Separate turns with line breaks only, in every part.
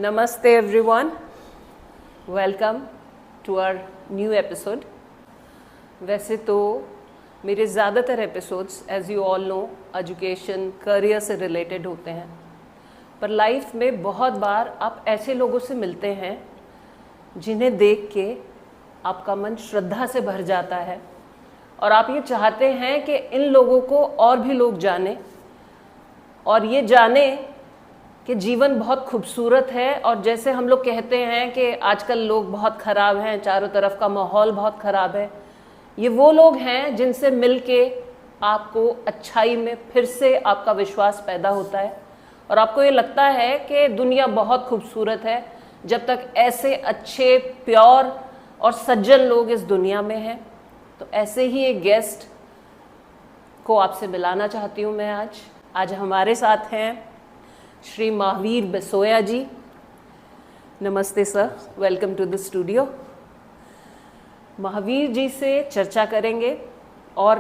Namaste everyone. Welcome to our new episode. वैसे तो मेरे ज़्यादातर episodes as you all know education career से रिलेटेड होते हैं, पर लाइफ में बहुत बार आप ऐसे लोगों से मिलते हैं जिन्हें देख के आपका मन श्रद्धा से भर जाता है और आप ये चाहते हैं कि इन लोगों को और भी लोग जाने और ये जाने कि जीवन बहुत खूबसूरत है। और जैसे हम लोग कहते हैं कि आजकल लोग बहुत ख़राब हैं, चारों तरफ का माहौल बहुत ख़राब है, ये वो लोग हैं जिनसे मिलके आपको अच्छाई में फिर से आपका विश्वास पैदा होता है और आपको ये लगता है कि दुनिया बहुत खूबसूरत है जब तक ऐसे अच्छे प्योर और सज्जन लोग इस दुनिया में हैं। तो ऐसे ही एक गेस्ट को आपसे मिलाना चाहती हूँ मैं आज हमारे साथ हैं श्री महावीर बसोया जी। नमस्ते sir, welcome to the studio. Mahavir ji से चर्चा करेंगे और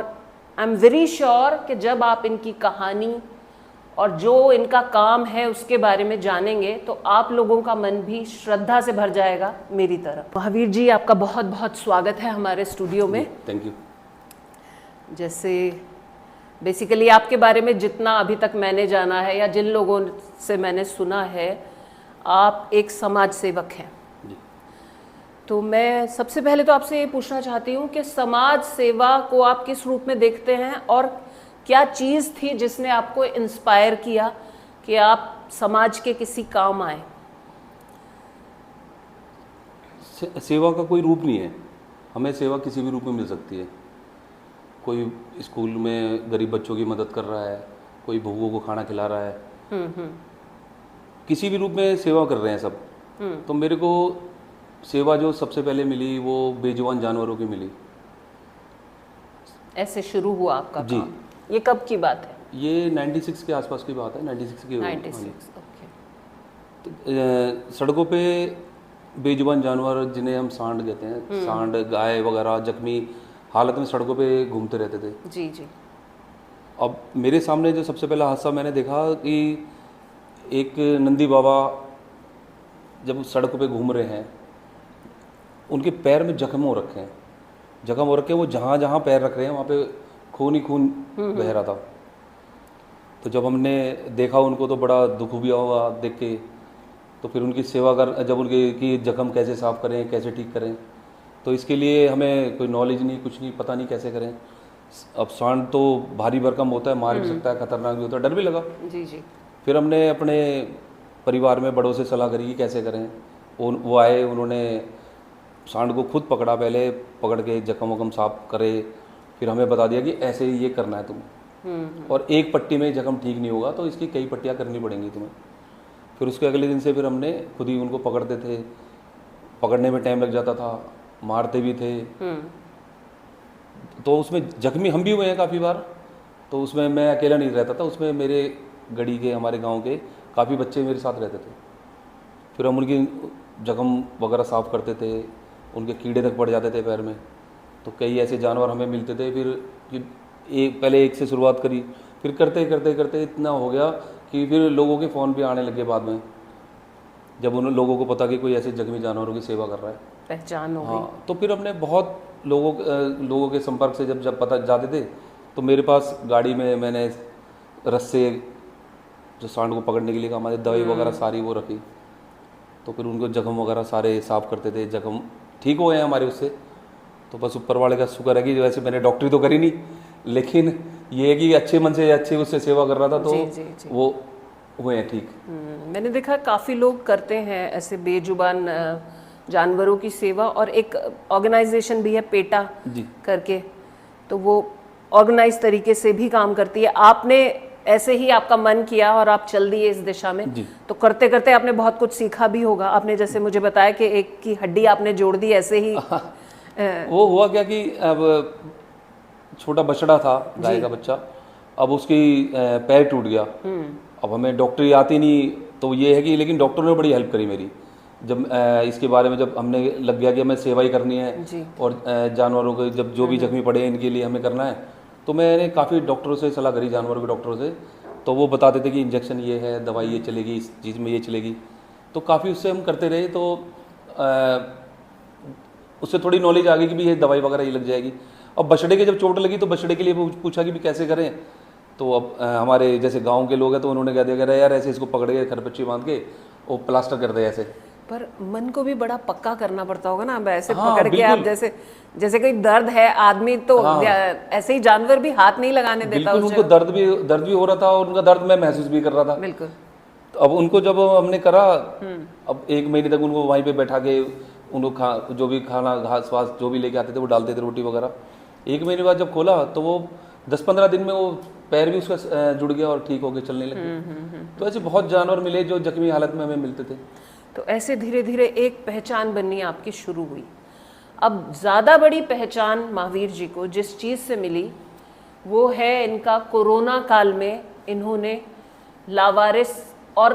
आई एम वेरी श्योर कि जब आप इनकी कहानी और जो इनका काम है उसके बारे में जानेंगे तो आप लोगों का मन भी श्रद्धा से भर जाएगा मेरी तरह। महावीर जी, आपका बहुत बहुत स्वागत है हमारे स्टूडियो में।
Thank you.
जैसे बेसिकली आपके बारे में जितना अभी तक मैंने जाना है या जिन लोगों से मैंने सुना है, आप एक समाज सेवक हैं। तो मैं सबसे पहले तो आपसे ये पूछना चाहती हूँ कि समाज सेवा को आप किस रूप में देखते हैं और क्या चीज़ थी जिसने आपको इंस्पायर किया कि आप समाज के किसी काम आए?
सेवा का कोई रूप नहीं है, हमें सेवा किसी भी रूप में मिल सकती है। कोई स्कूल में गरीब बच्चों की मदद कर रहा है, कोई भूखों को खाना खिला रहा है, किसी भी रूप में सेवा कर रहे हैं सब। तो मेरे को सेवा जो सबसे पहले मिली वो बेजुबान जानवरों की मिली।
ऐसे शुरू हुआ आपका
जी
काम? ये कब की बात है?
ये 96 के आसपास की बात है। 96 की
96, ओके।
तो सड़कों पे बेजुबान जानवर जिन्हें हम सांड कहते हैं, सांड गाय वगैरह जख्मी हालत में सड़कों पे घूमते रहते थे।
जी जी।
अब मेरे सामने जो सबसे पहला हादसा मैंने देखा कि एक नंदी बाबा जब सड़कों पे घूम रहे हैं, उनके पैर में जख्म हो रखे हैं, वो जहाँ जहाँ पैर रख रहे हैं वहाँ पे खून ही खून बह रहा था। तो जब हमने देखा उनको तो बड़ा दुख भी हुआ देख के। तो फिर उनकी सेवा कर, जब उनके कि जख्म कैसे साफ़ करें, कैसे ठीक करें, तो इसके लिए हमें कोई नॉलेज नहीं, कुछ नहीं, पता नहीं कैसे करें। अब सांड तो भारी भरकम होता है, मार भी सकता है, खतरनाक भी होता है, डर भी लगा।
जी जी।
फिर हमने अपने परिवार में बड़ों से सलाह करी कि कैसे करें। वो आए, उन्होंने सांड को खुद पकड़ा, पहले पकड़ के जख्म वख्म साफ करे, फिर हमें बता दिया कि ऐसे ही ये करना है तुम, और एक पट्टी में जख्म ठीक नहीं होगा तो इसकी कई पट्टियाँ करनी पड़ेंगी तुम्हें। फिर उसके अगले दिन से फिर हमने खुद ही उनको पकड़ते थे, पकड़ने में टाइम लग जाता था, मारते भी थे। तो उसमें जख्मी हम भी हुए हैं काफ़ी बार। तो उसमें मैं अकेला नहीं रहता था, उसमें मेरे गढ़ी के, हमारे गांव के काफ़ी बच्चे मेरे साथ रहते थे। फिर हम उनकी जख्म वगैरह साफ़ करते थे, उनके कीड़े तक पड़ जाते थे पैर में। तो कई ऐसे जानवर हमें मिलते थे। फिर पहले एक से शुरुआत करी, फिर करते करते करते इतना हो गया कि फिर लोगों के फ़ोन भी आने लगे बाद में, जब उन लोगों को पता कि कोई ऐसे जख्मी जानवरों की सेवा कर रहा है,
पहचान हो गई।
हाँ, तो फिर हमने बहुत लोगों के संपर्क से जब पता जाते थे तो मेरे पास गाड़ी में मैंने रस्से जो सांड को पकड़ने के लिए काम आते, दवाई वगैरह सारी वो रखी। तो फिर उनको जख्म वगैरह सारे साफ़ करते थे, जख्म ठीक हो गए हमारे उससे। तो बस ऊपर वाले का शुक्र है कि वैसे मैंने डॉक्टरी तो करी नहीं, लेकिन ये है कि अच्छे मन से अच्छे उससे सेवा कर रहा था तो जी। वो हुए हैं ठीक।
मैंने देखा काफ़ी लोग करते हैं ऐसे बेजुबान जानवरों की सेवा, और एक ऑर्गेनाइजेशन भी है पेटा
जी
करके, तो वो ऑर्गेनाइज तरीके से भी काम करती है। आपने ऐसे ही आपका मन किया और आप चल दिए इस दिशा में
जी।
तो करते करते आपने बहुत कुछ सीखा भी होगा। आपने जैसे मुझे बताया कि एक की हड्डी आपने जोड़ दी ऐसे ही।
वो हुआ क्या कि अब छोटा बछड़ा था, गाय का बच्चा, अब उसकी पैर टूट गया। अब हमें डॉक्टरी आती नहीं, तो ये है कि लेकिन डॉक्टर ने बड़ी हेल्प करी मेरी। जब इसके बारे में जब हमने लग गया कि हमें सेवा ही करनी है
जी।
और जानवरों को जब जो भी जख्मी पड़े इनके लिए हमें करना है, तो मैंने काफ़ी डॉक्टरों से सलाह करी, जानवरों के डॉक्टरों से। तो वो बताते थे कि इंजेक्शन ये है, दवाई ये चलेगी, इस चीज़ में ये चलेगी। तो काफ़ी उससे हम करते रहे, तो उससे थोड़ी नॉलेज आ गई कि भी ये दवाई वगैरह ये लग जाएगी। अब बछड़े के जब चोट लगी तो बछड़े के लिए पूछा कि भी कैसे करें। तो अब हमारे जैसे गांव के लोग हैं तो उन्होंने कह दिया कि यार ऐसे इसको पकड़ के खरपच्ची बांध के वो प्लास्टर कर दे ऐसे।
पर मन को भी बड़ा पक्का करना पड़ता होगा ना, अब ऐसे
हाँ,
पकड़ के आप जैसे जैसे कोई दर्द है आदमी तो ऐसे ही जानवर भी हाथ नहीं लगाने देता।
बिल्कुल, उनको दर्द भी हो रहा था और उनका दर्द मैं महसूस भी कर रहा था।
बिल्कुल।
तो अब उनको जब हमने करा, अब 1 महीने तक उनको वहीं पे बैठा के उनको जो भी खाना घास वास जो भी लेके आते थे वो डालते थे, रोटी वगैरह। 1 महीने बाद जब खोला तो वो 10-15 दिन में वो पैर भी उसका जुड़ गया और ठीक होके चलने लगे। तो ऐसे बहुत जानवर मिले जो जख्मी हालत में हमें मिलते थे।
तो ऐसे धीरे धीरे एक पहचान बननी आपकी शुरू हुई। अब ज़्यादा बड़ी पहचान महावीर जी को जिस चीज़ से मिली वो है इनका कोरोना काल में इन्होंने लावारिस, और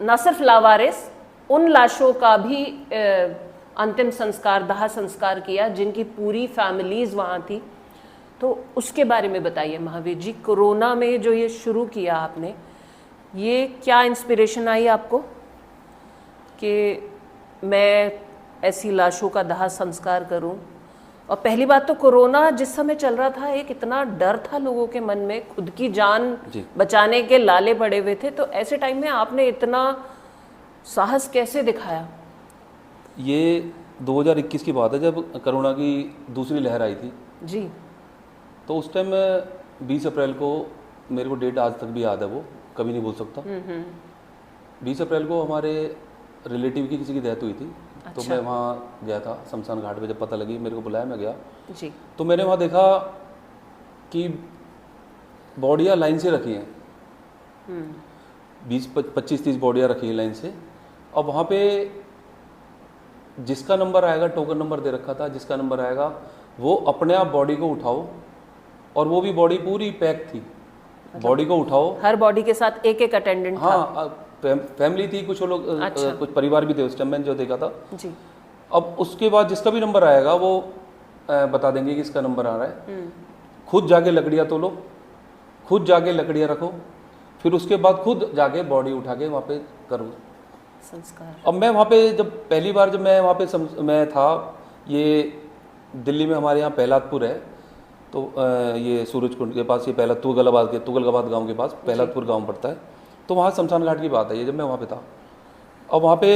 न सिर्फ लावारिस, उन लाशों का भी अंतिम संस्कार, दाह संस्कार किया जिनकी पूरी फैमिलीज वहाँ थी। तो उसके बारे में बताइए महावीर जी, कोरोना में जो ये शुरू किया आपने, ये क्या इंस्पिरेशन आई आपको कि मैं ऐसी लाशों का दाह संस्कार करूं? और पहली बात तो कोरोना जिस समय चल रहा था, एक इतना डर था लोगों के मन में, खुद की जान बचाने के लाले पड़े हुए थे। तो ऐसे टाइम में आपने इतना साहस कैसे दिखाया?
ये 2021 की बात है जब कोरोना की दूसरी लहर आई थी
जी।
तो उस टाइम 20 अप्रैल को, मेरे को डेट आज तक भी याद है, वो कभी नहीं भूल सकता। 20 अप्रैल को हमारे रिलेटिव की किसी की डेथ हुई थी। अच्छा। तो मैं वहाँ गया था शमशान घाट पे, जब पता लगी मेरे को बुलाया, मैं गया
जी। तो
मैंने वहाँ देखा कि बॉडियाँ लाइन से रखी हैं, 20-25-30 बॉडियाँ रखी हैं लाइन से। अब वहाँ पे जिसका नंबर आएगा, टोकन नंबर दे रखा था, जिसका नंबर आएगा वो अपने आप बॉडी को उठाओ, और वो भी बॉडी पूरी पैक थी। बॉडी को उठाओ,
हर बॉडी के साथ एक एक अटेंडेंट था।
हाँ, फैमिली थी, कुछ लोग, अच्छा। कुछ परिवार भी थे उस टाइम मैंने जो देखा था
जी।
अब उसके बाद जिसका भी नंबर आएगा वो बता देंगे कि इसका नंबर आ रहा है। खुद जाके लकड़ियाँ तोलो, खुद जाके लकड़ियाँ रखो, फिर उसके बाद खुद जाके बॉडी उठा के वहाँ पे करो
संस्कार।
अब मैं वहाँ पे जब पहली बार जब मैं वहाँ पे मैं था, ये दिल्ली में हमारे यहाँ पहलादपुर है, तो ये सूरजकुंड के पास, ये पहला तुगलकाबाद गांव के पास पहलादपुर गांव पड़ता है। तो वहाँ शमशान घाट की बात है ये, जब मैं वहाँ पे था। अब वहाँ पे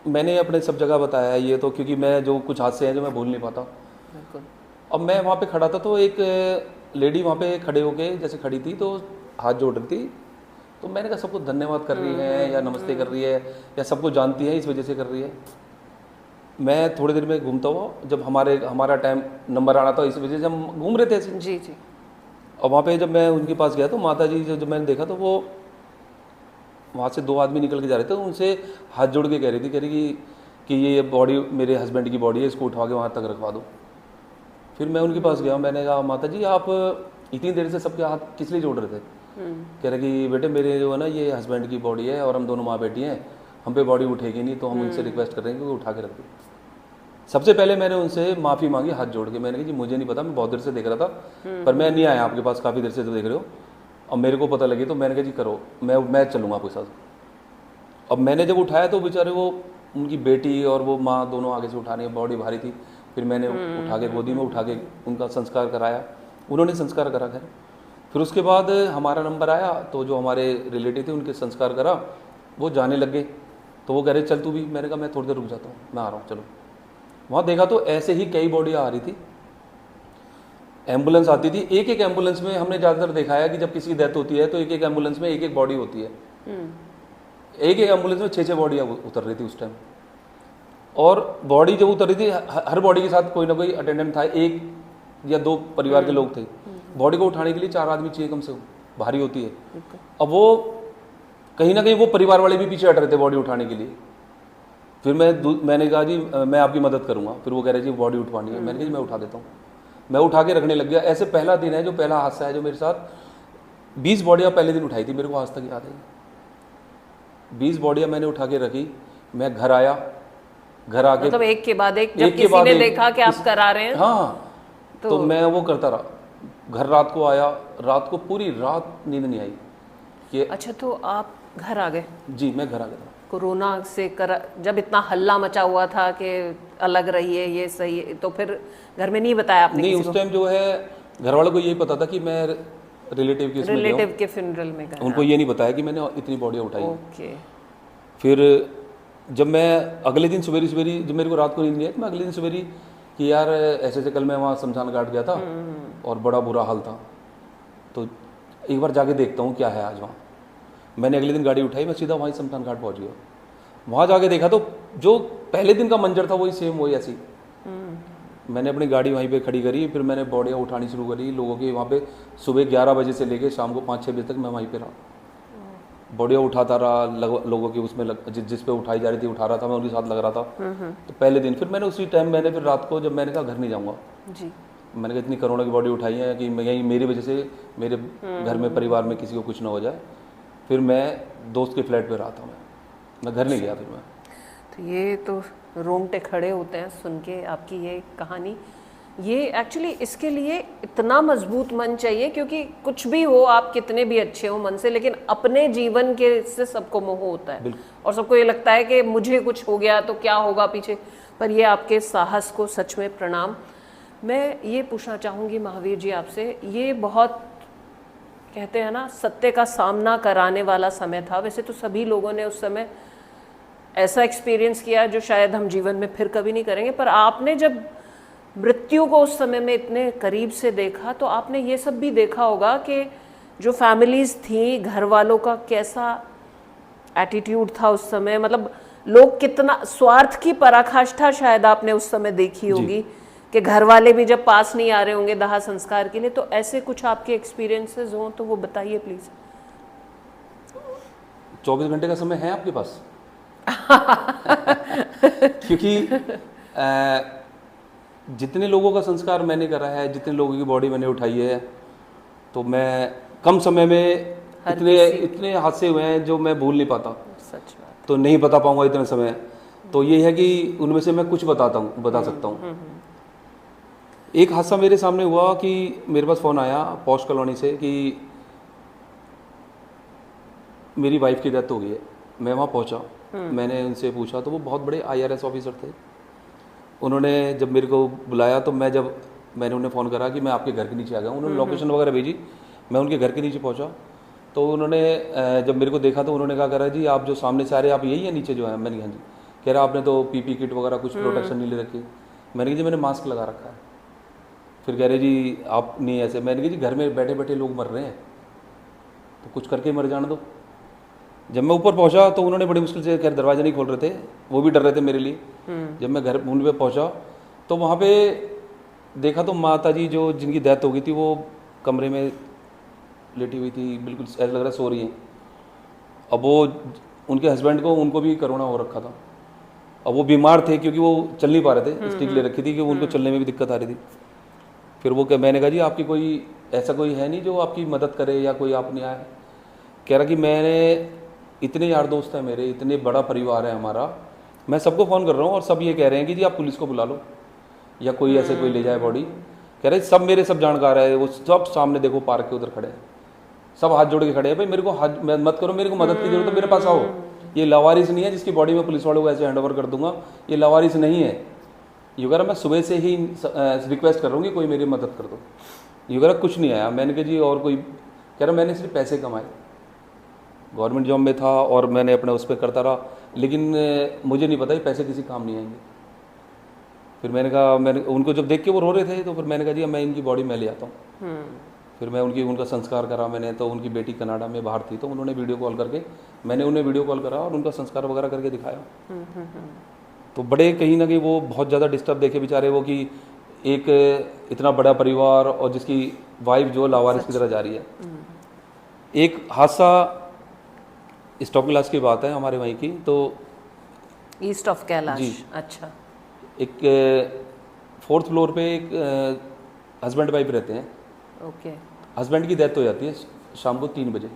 मैंने अपने सब जगह बताया ये, तो क्योंकि मैं जो कुछ हादसे हैं जो मैं भूल नहीं पाता। अब मैं वहाँ पे खड़ा था तो एक लेडी वहाँ पे खड़े होके जैसे खड़ी थी तो हाथ जोड़ रही थी। तो मैंने कहा सबको धन्यवाद कर रही है या नमस्ते कर रही है या सबको जानती है इस वजह से कर रही है। मैं थोड़ी देर में घूमता हुआ, जब हमारा टाइम नंबर आना था, इस वजह से हम घूम रहे थे ऐसे।
जी जी।
और वहाँ पे जब मैं उनके पास गया तो माता जी जब मैंने देखा तो वो वहाँ से 2 आदमी निकल के जा रहे थे, उनसे हाथ जोड़ के कह रही कि ये बॉडी मेरे हस्बैंड की बॉडी है, इसको उठा के वहाँ तक रखवा दो। फिर मैं उनके पास गया, मैंने कहा माता जी आप इतनी देर से सबके हाथ किस लिए जोड़ रहे थे? कह रहे कि बेटे मेरे जो है ना ये हस्बैंड की बॉडी है और हम दोनों माँ बेटी हैं, हम पे बॉडी उठेगी नहीं, तो हम उनसे रिक्वेस्ट कर रहे हैं कि वो उठा के रख दो। सबसे पहले मैंने उनसे माफ़ी मांगी हाथ जोड़ के। मैंने कहा जी मुझे नहीं पता, मैं बहुत देर से देख रहा था पर मैं नहीं आया आपके पास, काफ़ी देर से तो देख रहे हो, अब मेरे को पता लगी तो मैंने कहा जी करो, मैं चलूँगा आपके साथ। अब मैंने जब उठाया तो बेचारे वो उनकी बेटी और वो माँ दोनों आगे से उठा रही है, बॉडी भारी थी। फिर मैंने उठा के गोदी में उठा के उनका संस्कार कराया, उन्होंने संस्कार करा खैर। फिर उसके बाद हमारा नंबर आया तो जो हमारे रिलेटिव थे उनके संस्कार करा, वो जाने लग गए। तो वो कह रहे चल तू भी, मैंने कहा मैं थोड़ी देर रुक जाता हूँ, मैं आ रहा हूँ चलो। वहाँ देखा तो ऐसे ही कई बॉडियाँ आ रही थी, एम्बुलेंस आती थी। एक एक एम्बुलेंस में हमने ज़्यादातर देखा है कि जब किसी की डेथ होती है तो एक एक एम्बुलेंस में एक एक बॉडी होती है। एक एक एम्बुलेंस में 6-6 बॉडियाँ उतर रही थी उस टाइम। और बॉडी जब उतर रही थी हर बॉडी के साथ कोई ना कोई अटेंडेंट था, 1 या 2 परिवार के लोग थे। बॉडी को उठाने के लिए 4 आदमी चाहिए कम से कम, भारी होती है। अब वो कहीं ना कहीं वो परिवार वाले भी पीछे हट रहे थे बॉडी उठाने के लिए। फिर मैंने कहा जी मैं आपकी मदद करूंगा। फिर वो कह रहे जी बॉडी उठवानी है। मैंने कहा जी मैं उठा देता हूँ। मैं उठा के रखने लग गया। ऐसे पहला दिन है, जो पहला हादसा है जो मेरे साथ, 20 बॉडियाँ पहले दिन उठाई थी, मेरे को आज तक याद है। 20 बॉडियाँ मैंने उठा के रखी। मैं घर आया, घर आके
मतलब एक के बाद एक, जब किसी ने देखा कि आप करा रहे हैं,
हाँ, तो मैं वो करता रहा। घर रात को आया, रात को पूरी रात नींद नहीं आई कि
अच्छा तो आप घर आ गए?
जी मैं घर आ गया था।
कोरोना से जब इतना हल्ला मचा हुआ था कि अलग रहिए ये सही है, तो फिर घर में नहीं बताया आपने?
नहीं, उस टाइम जो है घर वालों को यही पता था कि मैं रिलेटिव के उसमें गया हूं।
रिलेटिव के फ्यूनरल में गया।
उनको ये नहीं बताया कि मैंने इतनी बॉडियाँ उठाई।
ओके।
फिर जब मैं अगले दिन सवेरी जब मेरे को रात को नींद नहीं आई, तो मैं अगले दिन सवेरी कि यार ऐसे ऐसे कल मैं वहाँ शमशान घाट गया था और बड़ा बुरा हाल था, तो एक बार जाके देखता हूँ क्या है आज वहाँ। मैंने अगले दिन गाड़ी उठाई, मैं सीधा वहीं शमशान घाट पहुँच गया। वहाँ जाके देखा तो जो पहले दिन का मंजर था वही सेम, वही ऐसी। मैंने अपनी गाड़ी वहीं पे खड़ी करी, फिर मैंने बॉडियाँ उठानी शुरू करी लोगों की। वहाँ पे सुबह 11 बजे से लेके शाम को 5-6 बजे तक मैं वहीं पे रहा, बॉडियाँ उठाता रहा लोगों की उसमें जिस पे उठाई जा रही थी उठा रहा था, मैं उनके साथ लग रहा था। तो पहले दिन फिर मैंने उसी टाइम मैंने फिर रात को जब मैंने कहा घर नहीं जाऊँगा
जी,
मैंने कहा इतनी करोड़ों की बॉडी उठाई है कि यही मेरी वजह से मेरे घर में परिवार में किसी को कुछ ना हो जाए। फिर मैं दोस्त के फ्लैट पे रहा था, मैं घर नहीं गया। फिर मैं
तो ये तो रोंगटे खड़े होते हैं सुन के आपकी ये कहानी। ये एक्चुअली इसके लिए इतना मजबूत मन चाहिए, क्योंकि कुछ भी हो, आप कितने भी अच्छे हो मन से, लेकिन अपने जीवन के से सबको मोह होता है और सबको ये लगता है कि मुझे कुछ हो गया तो क्या होगा पीछे। पर ये आपके साहस को सच में प्रणाम। मैं ये पूछना चाहूँगी महावीर जी आपसे, ये बहुत कहते हैं ना सत्य का सामना कराने वाला समय था। वैसे तो सभी लोगों ने उस समय ऐसा एक्सपीरियंस किया जो शायद हम जीवन में फिर कभी नहीं करेंगे, पर आपने जब मृत्यु को उस समय में इतने करीब से देखा तो आपने ये सब भी देखा होगा कि जो फैमिलीज थी, घर वालों का कैसा एटीट्यूड था उस समय, मतलब लोग कितना स्वार्थ की पराकाष्ठा शायद आपने उस समय देखी होगी कि घर वाले भी जब पास नहीं आ रहे होंगे दाह संस्कार के लिए। तो ऐसे कुछ आपके एक्सपीरियंसेस हों तो वो बताइए प्लीज।
24 घंटे का समय है आपके पास? क्योंकि जितने लोगों का संस्कार मैंने करा है, जितने लोगों की बॉडी मैंने उठाई है, तो मैं कम समय में इतने हादसे हुए हैं जो मैं भूल नहीं पाता।
सच बात।
तो नहीं बता पाऊंगा इतने समय। तो ये है कि उनमें से मैं कुछ बता सकता हूँ। एक हादसा मेरे सामने हुआ कि मेरे पास फ़ोन आया पॉश कॉलोनी से कि मेरी वाइफ की डेथ हो गई है। मैं वहाँ पहुँचा, मैंने उनसे पूछा तो वो बहुत बड़े IRS ऑफिसर थे। उन्होंने जब मेरे को बुलाया तो मैंने उन्हें फ़ोन करा कि मैं आपके घर के नीचे आ गया हूँ। उन्होंने लोकेशन वगैरह भेजी, मैं उनके घर के नीचे पहुँचा। तो उन्होंने जब मेरे को देखा तो उन्होंने कहा कह रहा जी आप जो सामने से आ रहे हैं आप यही है नीचे जो है? मैंने कहा जी। कह रहा आपने तो PP किट वगैरह कुछ प्रोटेक्शन नहीं ले रखी। मैंने कहा जी मैंने मास्क लगा रखा है। फिर कह रहे जी आप नहीं ऐसे। मैंने कहा जी घर में बैठे बैठे लोग मर रहे हैं तो कुछ करके मर जाने दो। जब मैं ऊपर पहुंचा तो उन्होंने बड़ी मुश्किल से खैर दरवाजा नहीं खोल रहे थे, वो भी डर रहे थे मेरे लिए। जब मैं घर उन पे पहुंचा तो वहाँ पे देखा तो माता जी जो जिनकी डेथ हो गई थी वो कमरे में लेटी हुई थी, बिल्कुल ऐसा लग रहा सो रही हैं। अब वो उनके हस्बैंड को उनको भी कोरोना हो रखा था। अब वो बीमार थे क्योंकि वो चल नहीं पा रहे थे, स्टिक ले रखी थी कि उनको चलने में भी दिक्कत आ रही थी। फिर वो मैंने कहा जी आपकी कोई ऐसा कोई है नहीं जो आपकी मदद करे या कोई आप नहीं आए? कह रहा कि मैंने इतने यार दोस्त हैं मेरे, इतने बड़ा परिवार है हमारा, मैं सबको फ़ोन कर रहा हूँ और सब ये कह रहे हैं कि जी आप पुलिस को बुला लो या कोई ऐसे कोई ले जाए बॉडी। कह रहे सब मेरे सब जानकार है, वो सब सामने देखो पार्क के उधर खड़े हैं, सब हाथ जोड़ के खड़े हैं, भाई मेरे को हाथ मत करो, मेरे को मदद की जरूरत है, मेरे पास आओ। ये लावारिस नहीं है जिसकी बॉडी में पुलिस वालों को ऐसे हैंड ओवर कर दूंगा, ये लावारिस नहीं है। ये कह रहा मैं सुबह से ही रिक्वेस्ट कर रहा हूँ कि कोई मेरी मदद कर दो। ये कह रहा कुछ नहीं आया। मैंने कहा जी और कोई? कह रहा मैंने सिर्फ पैसे कमाए, गवर्नमेंट जॉब में था और मैंने अपने उस पर करता रहा, लेकिन मुझे नहीं पता ये पैसे किसी काम नहीं आएंगे। फिर मैंने कहा, मैंने उनको जब देख के वो रो रहे थे तो फिर मैंने कहा जी मैं इनकी बॉडी मैं ले आता हूँ। फिर मैं उनका संस्कार करा मैंने। तो उनकी बेटी कनाडा में बाहर थी तो उन्होंने वीडियो कॉल करके, मैंने उन्हें वीडियो कॉल करा और उनका संस्कार वगैरह करके दिखाया। तो बड़े कहीं ना कहीं वो बहुत ज़्यादा डिस्टर्ब देखे बेचारे वो कि एक इतना बड़ा परिवार और जिसकी वाइफ जो लावारिस की तरह जा रही है। एक हादसा स्टॉप क्लास की बात है हमारे वहीं की, तो
ईस्ट ऑफ कैलाश
जी।
अच्छा।
एक 4th फ्लोर पे एक हस्बैंड वाइफ रहते हैं।
ओके।
हस्बैंड की डेथ हो जाती है शाम को 3 बजे।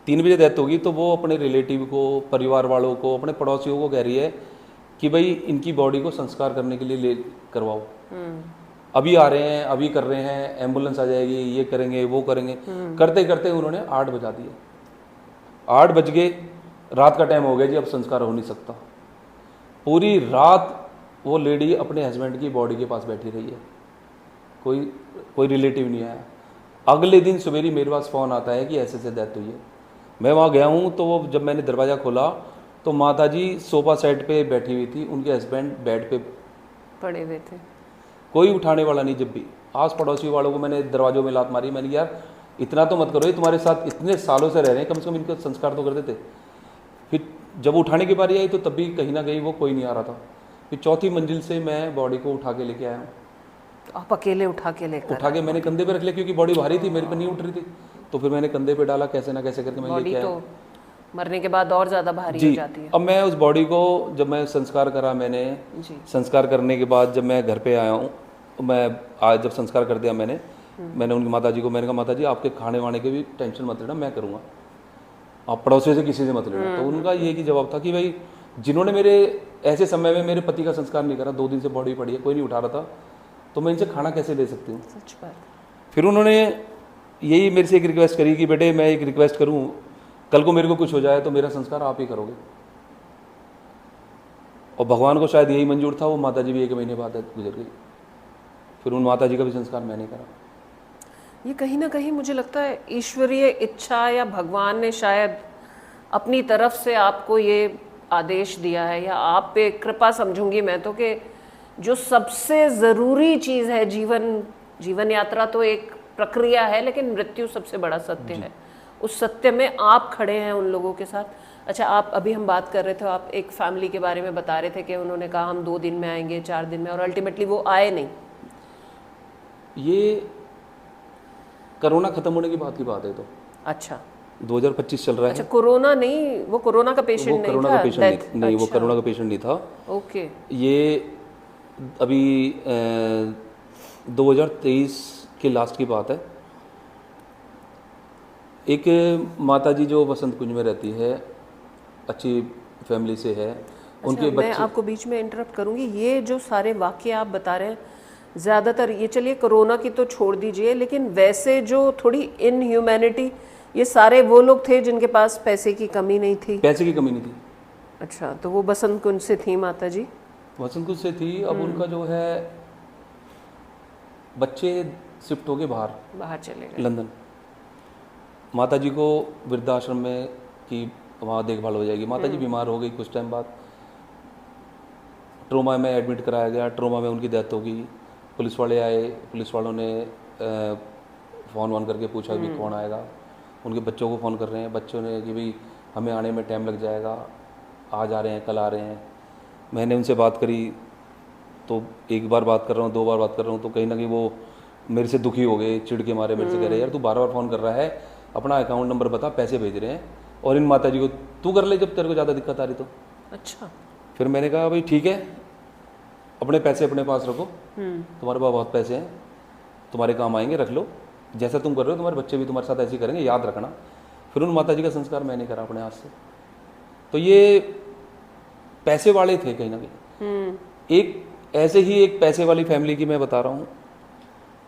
3 बजे डेथ होगी तो वो अपने रिलेटिव को, परिवार वालों को, अपने पड़ोसियों को कह रही है कि भाई इनकी बॉडी को संस्कार करने के लिए ले करवाओ, अभी आ रहे हैं, अभी कर रहे हैं, एम्बुलेंस आ जाएगी, ये करेंगे वो करेंगे। करते करते उन्होंने 8 बजा दिए। 8 बज गए रात का टाइम हो गया जी, अब संस्कार हो नहीं सकता। पूरी रात वो लेडी अपने हस्बैंड की बॉडी के पास बैठी रही है, कोई रिलेटिव नहीं आया। अगले दिन सवेरे मेरे पास फ़ोन आता है कि ऐसे से डेथ हुई है। मैं वहाँ गया हूँ तो वो जब मैंने दरवाज़ा खोला तो माता जी सोफा सेट पे बैठी हुई थी, उनके हस्बैंड बेड पे
पड़े हुए थे।
कोई उठाने वाला नहीं। जब भी आस पड़ोसी वालों को मैंने दरवाजों में लात मारी, मैंने यार इतना तो मत करो, ये तुम्हारे साथ इतने सालों से रह रहे हैं, कम से कम इनका संस्कार तो कर देते। फिर जब उठाने की बारी आई तो तब भी कहीं ना कहीं वो कोई नहीं आ रहा था। फिर चौथी मंजिल से मैं बॉडी को उठा के लेके आया हूँ।
तो आप अकेले उठा के
मैंने कंधे पे रख लिया क्योंकि बॉडी भारी थी, मेरे पे नहीं उठ रही थी। तो फिर मैंने कंधे पे डाला, कैसे ना कैसे करके मैं
बॉडी
लेके आया।
तो मरने के बाद और ज़्यादा भारी हो जाती है।
अब मैं उस बॉडी को जब मैं संस्कार करा, मैंने संस्कार करने के बाद जब मैं घर पे आया हूँ, मैं आज जब संस्कार कर दिया मैंने उनकी माता जी को, मैंने कहा माता जी आपके खाने वाने के भी टेंशन मत लेना, मैं करूँगा, आप पड़ोसी से किसी से मत लेना। तो उनका ये कि जवाब था कि भाई जिन्होंने मेरे ऐसे समय में मेरे पति का संस्कार नहीं करा, 2 दिन से बॉडी पड़ी है, कोई नहीं उठा रहा था, तो मैं इनसे खाना कैसे ले सकती हूँ।
सच बात।
फिर उन्होंने यही मेरे से एक रिक्वेस्ट करी कि बेटे मैं एक रिक्वेस्ट करूँ, कल को मेरे को कुछ हो जाए तो मेरा संस्कार आप ही करोगे। और भगवान को शायद यही मंजूर था, वो माता जी भी 1 महीने बाद गुजर गई। फिर उन माता जी का भी संस्कार मैंने करा।
ये कहीं ना कहीं मुझे लगता है ईश्वरीय इच्छा या भगवान ने शायद अपनी तरफ से आपको ये आदेश दिया है, या आप पे कृपा समझूंगी मैं तो, कि जो सबसे ज़रूरी चीज़ है जीवन यात्रा तो एक प्रक्रिया है, लेकिन मृत्यु सबसे बड़ा सत्य है। उस सत्य में आप खड़े हैं उन लोगों के साथ। अच्छा, आप अभी हम बात कर रहे थे, आप एक फैमिली के बारे में बता रहे थे कि उन्होंने कहा हम 2 दिन में आएंगे, 4 दिन में, और अल्टीमेटली वो आए नहीं।
ये कोरोना खत्म होने की बात है। तो
अच्छा,
2025 चल रहा है।
अच्छा, कोरोना नहीं, वो कोरोना का पेशेंट नहीं था?
कोरोना का पेशेंट नहीं, वो कोरोना का पेशेंट नहीं था।
ओके।
ये अभी 2023 के लास्ट की बात है। एक माता जी जो वसंत कुंज में रहती है, अच्छी फैमिली से है, उनके बच्चे।
मैं आपको बीच में इंटरप्ट करूंगी। ये जो सारे वाक्य आप बता रहे हैं, ज़्यादातर ये, चलिए कोरोना की तो छोड़ दीजिए, लेकिन वैसे जो थोड़ी इनह्यूमैनिटी, ये सारे वो लोग थे जिनके पास पैसे की कमी नहीं थी?
पैसे की कमी नहीं थी।
अच्छा, तो वो बसंत कुंज से थी माता जी?
वसंत कुंज से थी। अब उनका जो है बच्चे शिफ्ट हो गए बाहर
चले गए
लंदन। माता जी को वृद्धाश्रम में कि वहाँ देखभाल हो जाएगी। माता जी बीमार हो गई, कुछ टाइम बाद ट्रोमा में एडमिट कराया गया। ट्रोमा में उनकी डेथ हो गई। पुलिस वाले आए, पुलिस वालों ने फ़ोन वोन करके पूछा भी कौन आएगा। उनके बच्चों को फ़ोन कर रहे हैं, बच्चों ने कि भाई हमें आने में टाइम लग जाएगा, आज आ रहे हैं, कल आ रहे हैं। मैंने उनसे बात करी तो 1 बार बात कर रहा हूँ, 2 बार बात कर रहा हूँ, तो कहीं ना कहीं वो मेरे से दुखी हो गए, चिढ़ के मारे मेरे से कह रहे यार तू बार फ़ोन कर रहा है, अपना अकाउंट नंबर बता, पैसे भेज रहे हैं, और इन माता जी को तू कर ले जब तेरे को ज़्यादा दिक्कत आ रही तो।
अच्छा।
फिर मैंने कहा भाई ठीक है, अपने पैसे अपने पास रखो, तुम्हारे पास बहुत पैसे हैं, तुम्हारे काम आएंगे, रख लो, जैसा तुम कर रहे हो तुम्हारे बच्चे भी तुम्हारे साथ ऐसे ही करेंगे, याद रखना। फिर उन माता जी का संस्कार मैंने करा अपने हाथ से। तो ये पैसे वाले थे कहीं ना कहीं। एक ऐसे ही एक पैसे वाली फैमिली की मैं बता रहा हूँ।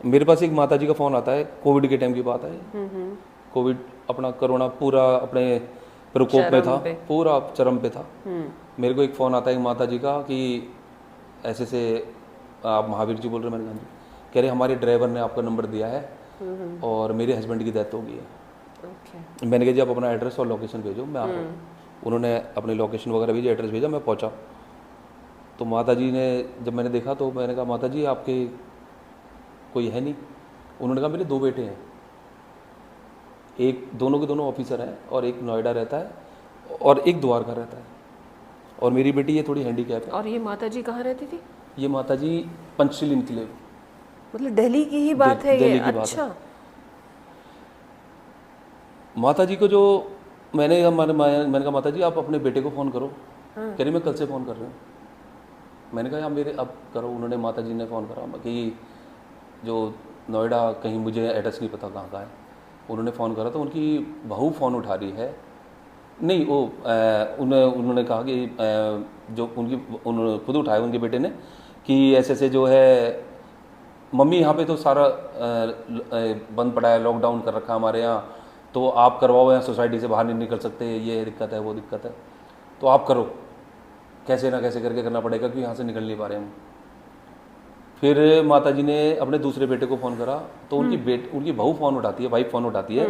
मेरे पास एक माता जी का फ़ोन आता है, कोविड के टाइम की बात है। कोविड अपना कोरोना पूरा अपने प्रकोप में था, पूरा चरम पे था। मेरे को एक फ़ोन आता है एक माता जी का कि ऐसे से आप महावीर जी बोल रहे हैं? मैंने कहा जी। कह रहे हमारे ड्राइवर ने आपका नंबर दिया है और मेरे हस्बैंड की डेथ हो गई है। मैंने कहा जी आप अपना एड्रेस और लोकेशन भेजो, मैं आ रहा हूँ। उन्होंने अपनी लोकेशन वगैरह भेजी, एड्रेस भेजा, मैं पहुँचा। तो माता जी ने जब मैंने देखा तो मैंने कहा माता जी आपके कोई है नहीं? उन्होंने कहा मेरे 2 बेटे हैं, एक दोनों के दोनों ऑफिसर हैं, और एक नोएडा रहता है और एक द्वारका रहता है, और मेरी बेटी ये थोड़ी हैंडीकैप है।
और ये माता जी कहाँ रहती थी?
ये माता जी पंचशील इनक्लेव,
मतलब दिल्ली की ही बात है ये? अच्छा।
माता जी को जो मैंने कहा माता जी आप अपने बेटे को फ़ोन करो। कह रही मैं कल से फ़ोन कर रही हूँ। मैंने कहा आप मेरे अब करो। उन्होंने माता जी ने फ़ोन करा कि जो नोएडा, कहीं मुझे एड्रेस नहीं पता कहाँ का है। उन्होंने फ़ोन करा तो उनकी बहू फ़ोन उठा रही है, नहीं वो उन्होंने कहा कि जो उन्होंने खुद उठाया उनके बेटे ने कि ऐसे ऐसे जो है मम्मी यहाँ पे तो सारा बंद पड़ा है, लॉकडाउन कर रखा हमारे यहाँ, तो आप करवाओ, यहाँ सोसाइटी से बाहर नहीं निकल सकते, ये दिक्कत है वो दिक्कत है, तो आप करो, कैसे ना कैसे करके करना पड़ेगा क्योंकि यहाँ से निकल नहीं पा रहे हम। फिर माता जी ने अपने दूसरे बेटे को फ़ोन करा, तो उनकी बहू फ़ोन उठाती है, वाइफ फ़ोन उठाती है।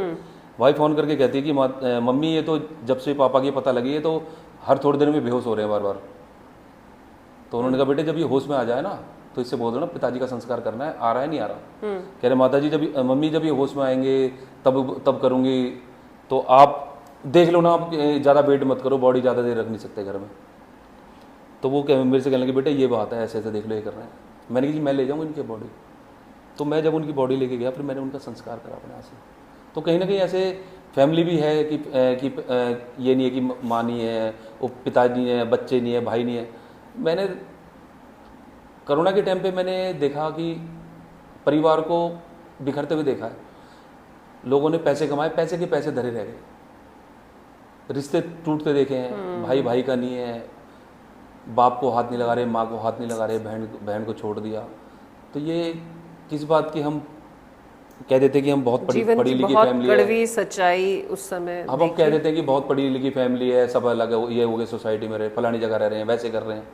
वाइफ फ़ोन करके कहती है कि मम्मी ये तो जब से पापा की पता लगी है तो हर थोड़ी देर में बेहोश हो रहे हैं बार बार। तो उन्होंने कहा बेटे जब ये होश में आ जाए ना तो इससे बोल दो ना पिताजी का संस्कार करना है, आ रहा है नहीं आ रहा। कह रहे माता जी मम्मी जब ये होश में आएंगे तब करूँगी, तो आप देख लो ना, आप ज़्यादा वेट मत करो, बॉडी ज़्यादा देर रख नहीं सकते घर में। तो वो मेरे से कहने लगे बेटे ये बात है, ऐसे ऐसे देख लो ये कर रहे हैं। मैंने कहा जी मैं ले जाऊँगा इनकी बॉडी। तो मैं जब उनकी बॉडी लेके गया फिर मैंने उनका संस्कार करा अपने यहाँ से। तो कहीं ना कहीं ऐसे फैमिली भी है कि ये नहीं है कि माँ नहीं है, वो पिताजी नहीं है, बच्चे नहीं है, भाई नहीं है। मैंने कोरोना के टाइम पे मैंने देखा कि परिवार को बिखरते हुए देखा है। लोगों ने पैसे कमाए, पैसे के पैसे धरे रह गए, रिश्ते टूटते देखे हैं, भाई भाई का नहीं है, बाप को हाथ नहीं लगा रहे, माँ को हाथ नहीं लगा रहे, बहन को छोड़ दिया। तो ये किस बात की हम कह देते हैं कि हम बहुत पढ़ी लिखी फैमिली है,
कड़वी सच्चाई उस समय
अब हम कह देते हैं कि बहुत पढ़ी लिखी फैमिली है, सब अलग है, ये हो गए सोसाइटी में रहे, फलानी जगह रह रहे हैं, वैसे कर रहे हैं।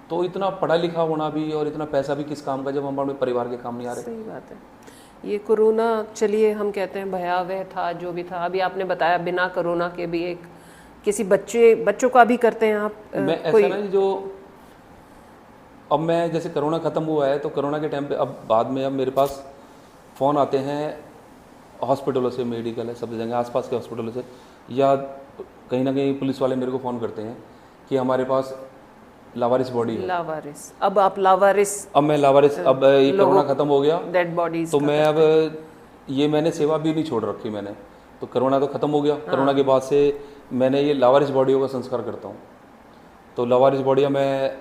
तो इतना पढ़ा लिखा होना भी और इतना पैसा भी किस काम का जब हम अपने परिवार के काम नहीं आ रहे।
सही बात है। ये कोरोना चलिए हम कहते हैं भयावह था, जो भी था। अभी आपने बताया बिना कोरोना के भी एक किसी बच्चों का भी करते हैं आप
मैं ऐसा ना जो अब मैं जैसे कोरोना ख़त्म हुआ है तो कोरोना के टाइम पे अब बाद में अब मेरे पास फ़ोन आते हैं हॉस्पिटलों से, मेडिकल है सब जगह आसपास के हॉस्पिटलों से, या कहीं ना कहीं पुलिस वाले मेरे को फ़ोन करते हैं कि हमारे पास लावारिस बॉडी है।
लावारिस, अब आप लावारिस,
अब मैं लावारिस, अब ये कोरोना ख़त्म हो गया,
डेड बॉडीज,
तो मैं अब ये मैंने सेवा भी नहीं छोड़ रखी मैंने। तो कोरोना तो ख़त्म हो गया, कोरोना के बाद से मैंने ये लावारिस बॉडियों का संस्कार करता हूँ। तो लावारिस बॉडियाँ मैं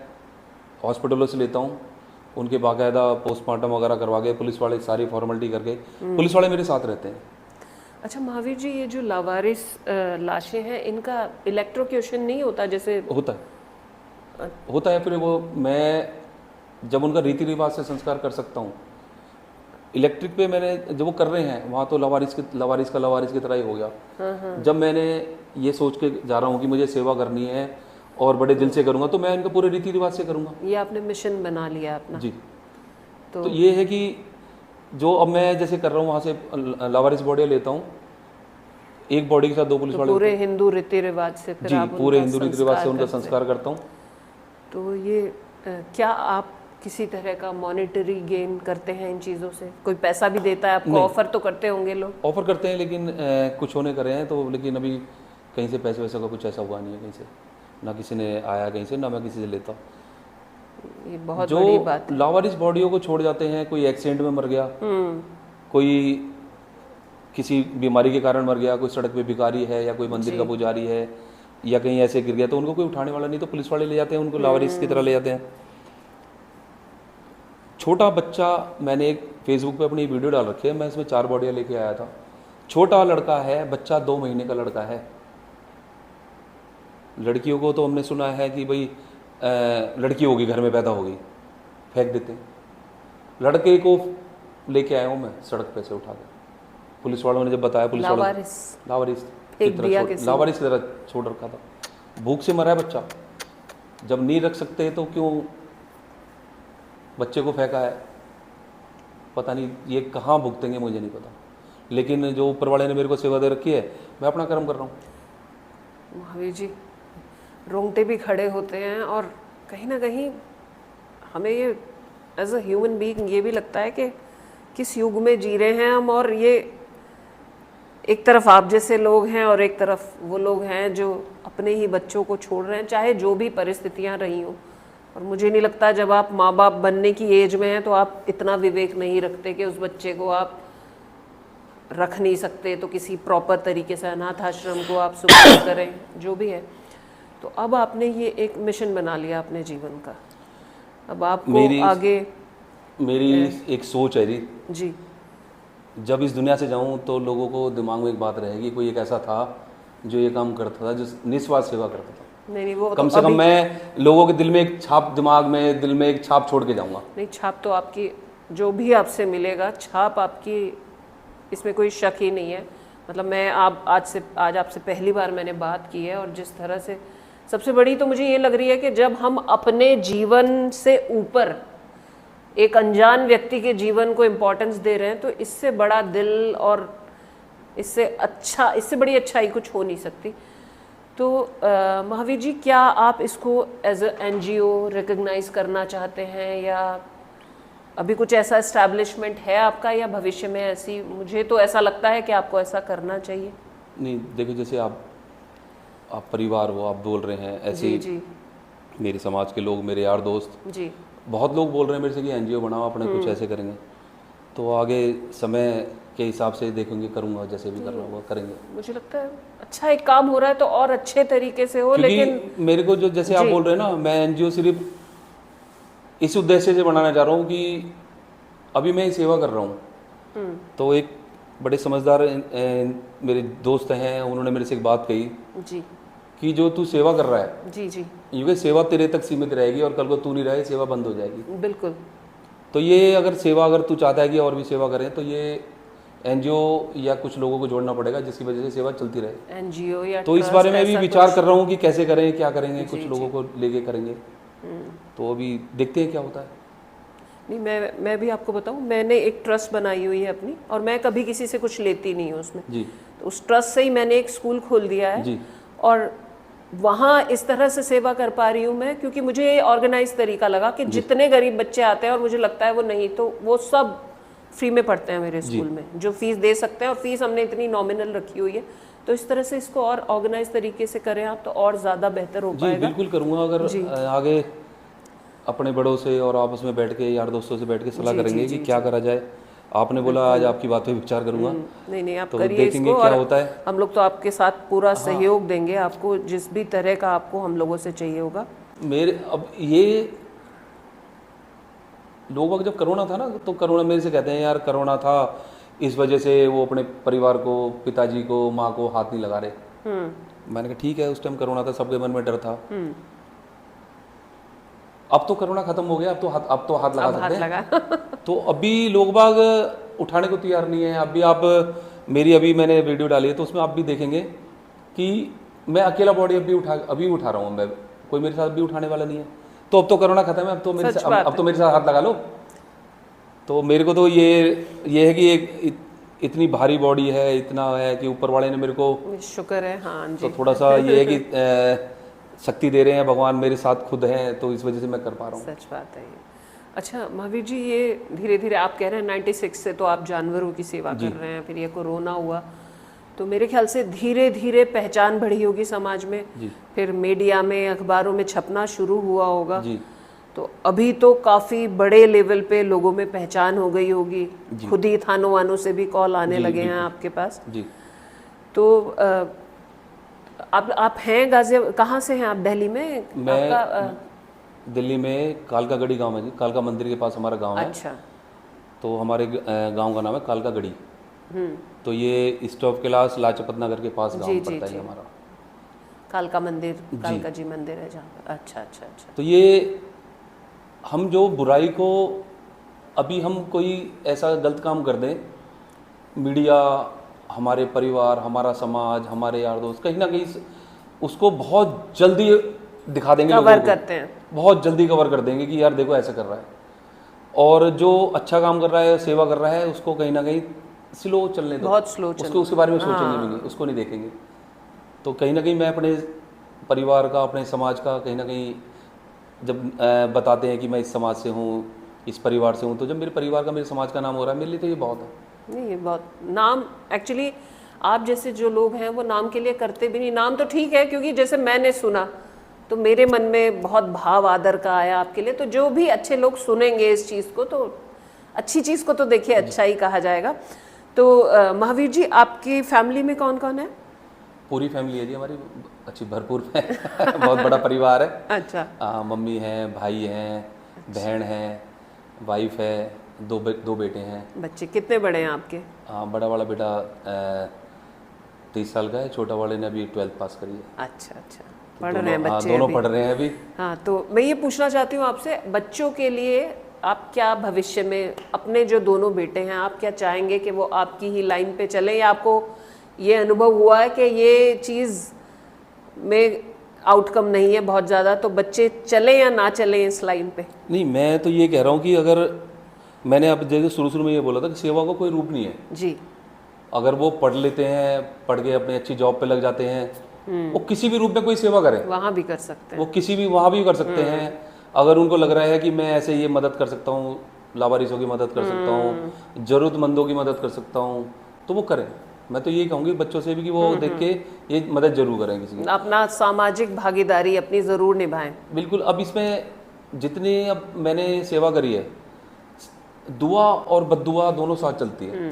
हॉस्पिटलों से लेता हूँ, उनके बाकायदा पोस्टमार्टम वगैरह करवा के पुलिस वाले सारी फॉर्मेलिटी करके, पुलिस वाले मेरे साथ रहते हैं।
अच्छा महावीर जी, ये जो लावारिस लाशें हैं इनका इलेक्ट्रोक्यूशन नहीं होता? जैसे
होता है फिर वो मैं जब उनका रीति रिवाज से संस्कार कर सकता हूँ। इलेक्ट्रिक पे मैंने जब वो कर रहे हैं वहाँ तो लावारिस की तरह ही हो गया। जब मैंने ये सोच के जा रहा हूँ कि मुझे सेवा करनी है और बड़े दिल से करूँगा तो मैं इनका पूरे रीति रिवाज से करूँगा।
ये आपने मिशन बना लिया अपना
जी। तो ये है कि जो अब मैं जैसे कर रहा हूँ वहाँ से लावारिस बॉडियाँ लेता हूँ, एक बॉडी के साथ 2 पुलिस वाले,
पूरे हिंदू रीति रिवाज से फिर आप
पूरे हिंदू रीति रिवाज से उनका संस्कार करता हूँ।
तो ये क्या आप किसी तरह का मॉनेटरी गेन करते हैं इन चीज़ों से? कोई पैसा भी देता है आपको? ऑफर तो करते होंगे लोग?
ऑफर करते हैं लेकिन कुछ होने करे हैं तो, लेकिन अभी कहीं से पैसे वैसे का कुछ ऐसा हुआ नहीं है, कहीं से ना किसी ने आया कहीं से, ना मैं किसी से लेता।
ये बहुत बड़ी बात
जो लावारिस बॉडियों को छोड़ जाते हैं, कोई एक्सीडेंट में मर गया, कोई किसी बीमारी के कारण मर गया, कोई सड़क पे भिखारी है या कोई मंदिर का पुजारी है या कहीं ऐसे गिर गया, तो उनको कोई उठाने वाला नहीं, तो पुलिस वाले ले जाते हैं उनको, लावारिस की तरह ले जाते हैं। छोटा बच्चा, मैंने एक फेसबुक पे अपनी वीडियो डाल रखी है, मैं इसमें 4 बॉडियाँ लेके आया था। छोटा लड़का है, बच्चा 2 महीने का लड़का है। लड़कियों को तो हमने सुना है कि भाई लड़की होगी घर में पैदा होगी, फेंक देते हैं। लड़के को लेके आया हूँ मैं सड़क पे से उठा के, पुलिस वालों ने जब बताया, पुलिस वालों लावारिस की तरह छोड़ रखा था। भूख से मरा है बच्चा, जब नहीं रख सकते तो क्यों बच्चे को फेंका है, पता नहीं ये कहाँ भुगतेंगे मुझे नहीं पता, लेकिन जो ऊपर वाले ने मेरे को सेवा दे रखी है मैं अपना कर्म कर रहा हूँ।
महावीर जी, रोंगटे भी खड़े होते हैं और कहीं ना कहीं हमें ये एज अ ह्यूमन बीइंग ये भी लगता है कि किस युग में जी रहे हैं हम, और ये एक तरफ आप जैसे लोग हैं और एक तरफ वो लोग हैं जो अपने ही बच्चों को छोड़ रहे हैं, चाहे जो भी परिस्थितियां रही हों। और मुझे नहीं लगता जब आप माँ बाप बनने की एज में हैं तो आप इतना विवेक नहीं रखते कि उस बच्चे को आप रख नहीं सकते तो किसी प्रॉपर तरीके से अनाथ आश्रम को आप सुपुर्द करें, जो भी है। तो अब आपने ये एक मिशन बना लिया अपने जीवन का, अब आपको आगे
मेरी एक सोच है
जी,
जब इस दुनिया से जाऊं तो लोगों को दिमाग में एक बात रहेगी, कोई एक ऐसा था जो ये काम करता था, जो निस्वार्थ सेवा करता था।
नहीं वो
कम से कम मैं लोगों के दिल में एक छाप, दिमाग में दिल में एक छाप छोड़ के जाऊंगा।
नहीं, छाप तो आपकी जो भी आपसे मिलेगा, छाप आपकी, इसमें कोई शक ही नहीं है। मतलब मैं आज आपसे पहली बार मैंने बात की है, और जिस तरह से सबसे बड़ी तो मुझे ये लग रही है कि जब हम अपने जीवन से ऊपर एक अनजान व्यक्ति के जीवन को इम्पोर्टेंस दे रहे हैं, तो इससे बड़ा दिल और इससे बड़ी अच्छाई कुछ हो नहीं सकती। तो महावीर जी, क्या आप इसको एज अ NGO रिकग्नाइज करना चाहते हैं, या अभी कुछ ऐसा एस्टैब्लिशमेंट है आपका, या भविष्य में ऐसी, मुझे तो ऐसा लगता है कि आपको ऐसा करना चाहिए।
नहीं देखो, जैसे आप परिवार हो, आप बोल रहे हैं ऐसे
जी जी
मेरे समाज के लोग, मेरे यार दोस्त,
जी,
बहुत लोग बोल रहे हैं मेरे से कि NGO बनाओ, अपने कुछ ऐसे करेंगे। तो आगे समय के हिसाब से देखेंगे, करूँगा, जैसे भी करना होगा करेंगे।
मुझे लगता है अच्छा एक काम हो रहा है तो और अच्छे तरीके से हो, लेकिन
मेरे को जो जैसे आप बोल रहे हैं ना, मैं NGO सिर्फ इस उद्देश्य से बनाना चाह रहा हूँ कि अभी मैं सेवा कर रहा हूँ। तो एक बड़े समझदार मेरे दोस्त हैं, उन्होंने मेरे से एक बात कही
जी
कि जो तू सेवा कर रहा है,
जी जी,
ये सेवा तेरे तक सीमित रहेगी और कल को तू नहीं रहे, सेवा बंद हो जाएगी।
बिल्कुल।
तो ये अगर तू चाहता है कि और भी सेवा करें, तो ये NGO या कुछ लोगों को जोड़ना पड़ेगा, जिसकी वजह से सेवा चलती रहे।
NGO या
तो इस बारे में भी विचार कर रहा हूँ कि कैसे करें, क्या करेंगे, कुछ लोगों को लेके करेंगे। तो अभी देखते हैं क्या होता है।
नहीं, मैं भी आपको बताऊं, मैंने एक ट्रस्ट बनाई हुई है अपनी, और मैं कभी किसी से कुछ लेती नहीं हूँ उसमें
जी।
तो उस ट्रस्ट से ही मैंने एक स्कूल खोल दिया है
जी।
और वहाँ इस तरह से सेवा कर पा रही हूँ मैं, क्योंकि मुझे ये ऑर्गेनाइज तरीका लगा कि जितने गरीब बच्चे आते हैं, और मुझे लगता है वो नहीं तो वो सब फ्री में पढ़ते हैं मेरे स्कूल में, जो फीस दे सकते हैं, और फीस हमने इतनी नॉमिनल रखी हुई है। तो इस तरह से इसको और ऑर्गेनाइज तरीके से करें आप, तो और ज़्यादा बेहतर हो पाएगा।
बिल्कुल करूँगा। अगर आगे अपने बड़ों से और आपस में बैठ के, यार दोस्तों से बैठ के सलाह करेंगे कि क्या करा जाए। आपने बोला आज आपकी बात पे विचार करूंगा।
नहीं आप
तो
करिए
देखेंगे
इसको,
क्या
और
होता है।
हम लोग तो आपके साथ पूरा सहयोग देंगे आपको, जिस भी तरह का आपको हम लोगों से चाहिए होगा।
मेरे अब ये लोग जब कोरोना था ना, तो कोरोना मेरे से कहते हैं यार कोरोना था, इस वजह से वो अपने परिवार को, पिताजी को, माँ को हाथ नहीं लगा रहे। मैंने कहा ठीक है, उस टाइम कोरोना था, सबके मन में डर था। अब तो कोरोना खत्म हो गया, अब तो हाथ लगा सकते हैं। तो अभी लोग बाग उठाने को तैयार नहीं है। अभी आप मैंने वीडियो डाली है, तो उसमें आप भी देखेंगे कि मैं अकेला बॉडी अभी उठा रहा हूँ। मैं, कोई मेरे साथ भी उठाने वाला नहीं है। तो अब तो कोरोना खत्म है, अब तो मेरे साथ हाथ लगा लो। तो मेरे को तो ये है कि एक इतनी भारी बॉडी है, इतना है कि ऊपर वाले ने मेरे को, शुक्र है, हाँ जी, तो थोड़ा सा ये है कि शक्ति दे रहे हैं भगवान, मेरे साथ खुद हैं, तो इस वजह से मैं कर पा रहा हूँ।
सच बात है ये। अच्छा महावीर जी, ये धीरे धीरे आप कह रहे हैं 96 से तो आप जानवरों की सेवा कर रहे हैं, फिर ये कोरोना हुआ, तो मेरे ख्याल से धीरे धीरे पहचान बढ़ी होगी समाज में, फिर मीडिया में, अखबारों में छपना शुरू हुआ होगा जी। तो अभी तो काफ़ी बड़े लेवल पे लोगों में पहचान हो गई होगी, खुद ही थानों वानों से भी कॉल आने लगे हैं आपके पास जी। तो आप हैं गाजियाबाद, कहाँ से हैं आप? दिल्ली में?
मैं दिल्ली में कालकागढ़ी गांव है जी, कालका मंदिर के पास हमारा गांव है। अच्छा। तो हमारे गांव का नाम है कालकागढ़ी। तो ये स्टॉप क्लास लाजपत नगर के पास गांव पड़ता है हमारा।
कालका मंदिर, कालका जी मंदिर है जहाँ पर। अच्छा अच्छा अच्छा।
तो ये हम जो बुराई को, अभी हम कोई ऐसा गलत काम कर दें, मीडिया, हमारे परिवार, हमारा समाज, हमारे यार दोस्त कहीं ना कहीं उसको बहुत जल्दी दिखा देंगे, कवर करते हैं, बहुत जल्दी कवर कर देंगे कि यार देखो ऐसा कर रहा है। और जो अच्छा काम कर रहा है, सेवा कर रहा है, उसको कहीं ना कहीं स्लो चलने दो, बहुत स्लो चलने, उसके बारे में सोचेंगे भी नहीं, उसको नहीं देखेंगे। तो कहीं ना कहीं मैं अपने परिवार का, अपने समाज का कहीं ना कहीं जब बताते हैं कि मैं इस समाज से हूँ, इस परिवार से हूँ, तो जब मेरे परिवार का, मेरे समाज का नाम हो रहा है, मेरे लिए तो ये बहुत है।
नहीं, ये बहुत नाम, एक्चुअली आप जैसे जो लोग हैं वो नाम के लिए करते भी नहीं। नाम तो ठीक है, क्योंकि जैसे मैंने सुना तो मेरे मन में बहुत भाव आदर का आया आपके लिए। तो जो भी अच्छे लोग सुनेंगे इस चीज़ को, तो अच्छी चीज़ को तो देखिए अच्छा ही कहा जाएगा। तो महावीर जी, आपकी फैमिली में कौन कौन है?
पूरी फैमिली है जी हमारी, अच्छी भरपूर है। बहुत बड़ा परिवार है। अच्छा। मम्मी है, भाई हैं, बहन है, वाइफ है, दो बेटे हैं। बच्चे कितने बड़े हैं आपके? हाँ, बड़ा वाला बेटा 30 साल का है, छोटा वाले ने अभी 12th पास करी है। अच्छा अच्छा, पढ़ रहे हैं बच्चे? दोनों पढ़ रहे हैं अभी। हाँ, तो मैं ये पूछना चाहती हूँ आपसे, बच्चों के लिए आप क्या भविष्य में, अपने जो दोनों बेटे हैं, आप क्या चाहेंगे कि वो आपकी ही लाइन पे चलें, या आपको
ये अनुभव हुआ है कि ये चीज़ में आउटकम नहीं है बहुत ज़्यादा, तो बच्चे चले या ना चले इस लाइन पे?
नहीं, मैं तो ये कह रहा हूँ कि अगर मैंने अब जैसे शुरू में ये बोला था कि सेवा का कोई रूप नहीं है
जी।
अगर वो पढ़ लेते हैं, पढ़ के अपनी अच्छी जॉब पे लग जाते हैं, वो किसी भी रूप में कोई सेवा करें,
वहाँ भी कर सकते हैं,
वो किसी भी वहाँ भी कर सकते हैं। अगर उनको लग रहा है कि मैं ऐसे ये मदद कर सकता हूँ, लावारिसों की मदद कर सकता हूँ, जरूरतमंदों की मदद कर सकता हूँ, तो वो करें। मैं तो यही कहूँगी बच्चों से भी कि वो देख के ये मदद जरूर करें किसी की।
अपना सामाजिक भागीदारी अपनी ज़रूर निभाएं।
बिल्कुल। अब इसमें जितनी अब मैंने सेवा करी है, दुआ और बद्दुआ दोनों साथ चलती है।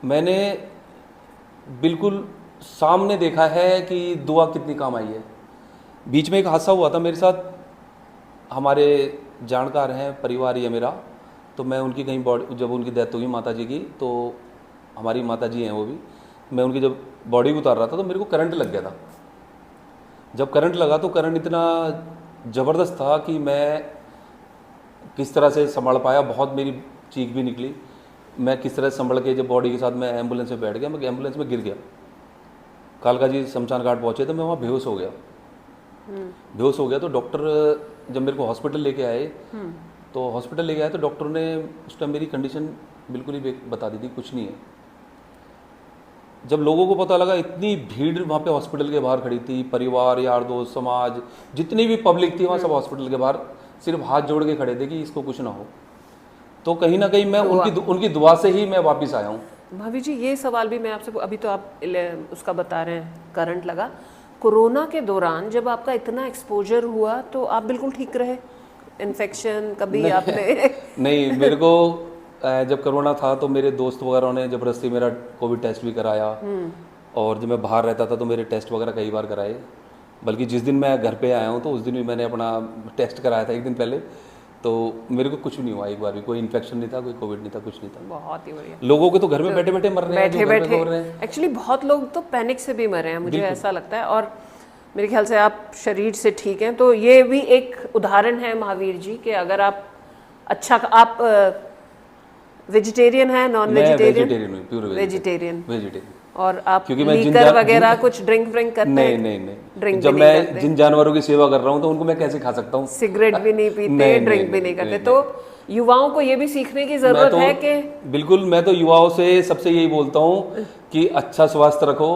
मैंने बिल्कुल सामने देखा है कि दुआ कितनी काम आई है। बीच में एक हादसा हुआ था मेरे साथ, हमारे जानकार हैं, परिवार ही है मेरा, तो मैं उनकी कहीं बॉडी, जब उनकी डेथ हुई माता जी की, तो हमारी माता जी हैं वो भी, मैं उनकी जब बॉडी उतार रहा था तो मेरे को करंट लग गया था। जब करंट लगा तो करंट इतना ज़बरदस्त था कि मैं किस तरह से संभाल पाया, बहुत मेरी चीख भी निकली। मैं किस तरह से संभल के जब बॉडी के साथ मैं एम्बुलेंस में बैठ गया, मैं एम्बुलेंस में गिर गया। कालका जी शमशान घाट पहुँचे तो मैं वहाँ बेहोश हो गया। बेहोश हो गया तो डॉक्टर जब मेरे को हॉस्पिटल लेके आए, तो हॉस्पिटल लेके आए तो डॉक्टर ने उस टाइम मेरी कंडीशन बिल्कुल ही बता दी थी, कुछ नहीं है। जब लोगों को पता लगा, इतनी भीड़ वहाँ पे हॉस्पिटल के बाहर खड़ी थी, परिवार, यार दोस्त, समाज, जितनी भी पब्लिक थी वहाँ सब हॉस्पिटल के बाहर सिर्फ हाथ जोड़ के खड़े थे कि इसको कुछ ना हो। तो कहीं ना कहीं मैं उनकी दुआ से ही मैं वापस आया हूँ।
भाभी जी, ये सवाल भी मैं आपसे, अभी तो आप उसका बता रहे हैं, करंट लगा। कोरोना के दौरान जब आपका इतना एक्सपोजर हुआ तो आप बिल्कुल ठीक रहे? इन्फेक्शन कभी आपने?
नहीं, मेरे को जब कोरोना था तो मेरे दोस्त वगैरह ने ज़बरदस्ती मेरा कोविड टेस्ट भी कराया, और जब मैं बाहर रहता था तो मेरे टेस्ट वगैरह कई बार कराए। बल्कि जिस दिन मैं घर पे आया हूँ तो उस दिन भी मैंने अपना टेस्ट कराया था एक दिन पहले, तो मेरे को कुछ नहीं हुआ एक बार भी, कोई इन्फेक्शन नहीं था, कोई कोविड नहीं था, कुछ नहीं था।
बहुत ही बढ़िया।
लोगों के तो घर में बैठे बैठे मर रहे हैं,
बैठे बैठे एक्चुअली बहुत लोग तो पैनिक से भी मरे हैं, मुझे ऐसा लगता है। और मेरे ख्याल से आप शरीर से ठीक हैं, तो ये भी एक उदाहरण है महावीर जी कि अगर आप अच्छा, आप वेजिटेरियन है, नॉन वेजिटेरियन?
Pure vegetarian.
और आप लीकर वगैरह कुछ ड्रिंक करते हैं?
नहीं। ड्रिंक जब मैं जिन जानवरों की सेवा कर रहा हूँ तो उनको मैं कैसे खा सकता हूँ?
सिगरेट भी नहीं पीते, ड्रिंक भी नहीं करते। तो युवाओं को ये भी सीखने की जरूरत है कि
बिल्कुल, मैं तो युवाओं से सबसे यही बोलता हूँ कि अच्छा स्वास्थ्य रखो,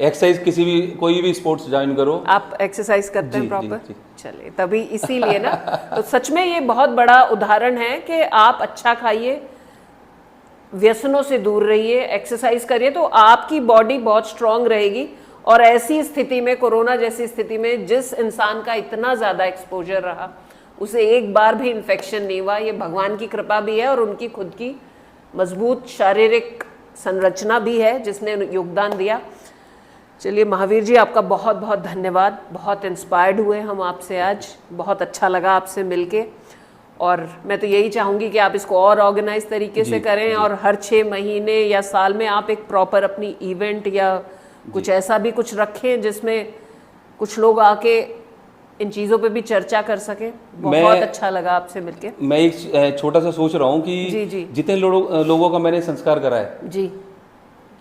एक्सरसाइज, कोई भी स्पोर्ट्स ज्वाइन करो।
आप एक्सरसाइज करते हैं प्रॉपर? चलिए, तभी इसीलिए ना तो सच में ये बहुत बड़ा उदाहरण है कि आप अच्छा खाइए, व्यसनों से दूर रहिए, एक्सरसाइज करिए, तो आपकी बॉडी बहुत स्ट्रांग रहेगी। और ऐसी स्थिति में, कोरोना जैसी स्थिति में, जिस इंसान का इतना ज़्यादा एक्सपोजर रहा, उसे एक बार भी इन्फेक्शन नहीं हुआ, ये भगवान की कृपा भी है और उनकी खुद की मजबूत शारीरिक संरचना भी है जिसने योगदान दिया। चलिए महावीर जी, आपका बहुत बहुत धन्यवाद। बहुत इंस्पायर्ड हुए हम आपसे आज, बहुत अच्छा लगा आपसे मिलके। और मैं तो यही चाहूँगी कि आप इसको और ऑर्गेनाइज तरीके से करें, और हर 6 महीने या साल में आप एक प्रॉपर अपनी इवेंट या कुछ ऐसा भी कुछ रखें जिसमें कुछ लोग आके इन चीज़ों पे भी चर्चा कर सकें। बहुत अच्छा लगा आपसे मिलके।
मैं एक छोटा सा सोच रहा हूँ कि जितने लोगों का मैंने संस्कार करा है
जी,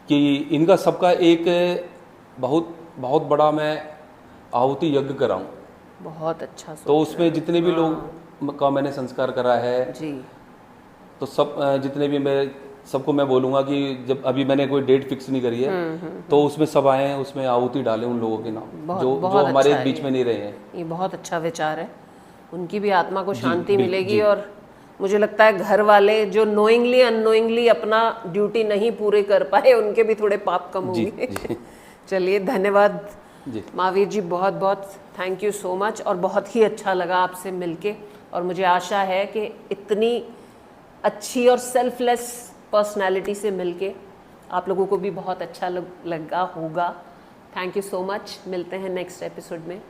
कि इनका सबका एक बहुत बहुत बड़ा मैं आहुति यज्ञ कराऊं।
बहुत अच्छा।
तो उसमें जितने भी लोग का मैंने संस्कार करा है
जी,
तो सब जितने भी सबको मैं बोलूँगा कि जब अभी मैंने कोई डेट फिक्स नहीं करी है तो उसमें सब आए हैं, उसमें आहुति डालें उन लोगों के नाम जो हमारे बीच में नहीं रहे हैं।
ये बहुत अच्छा विचार है, उनकी भी आत्मा को शांति मिलेगी। और मुझे लगता है घर वाले जो नोइंगली अननोइंगली अपना ड्यूटी नहीं पूरे कर पाए, उनके भी थोड़े पाप कम होंगे। चलिए, धन्यवाद महावीर जी, बहुत बहुत थैंक यू सो मच। और बहुत ही अच्छा लगा आपसे मिलके, और मुझे आशा है कि इतनी अच्छी और सेल्फलेस पर्सनालिटी से मिलके आप लोगों को भी बहुत अच्छा लगा होगा। Thank you so much. मिलते हैं नेक्स्ट एपिसोड में।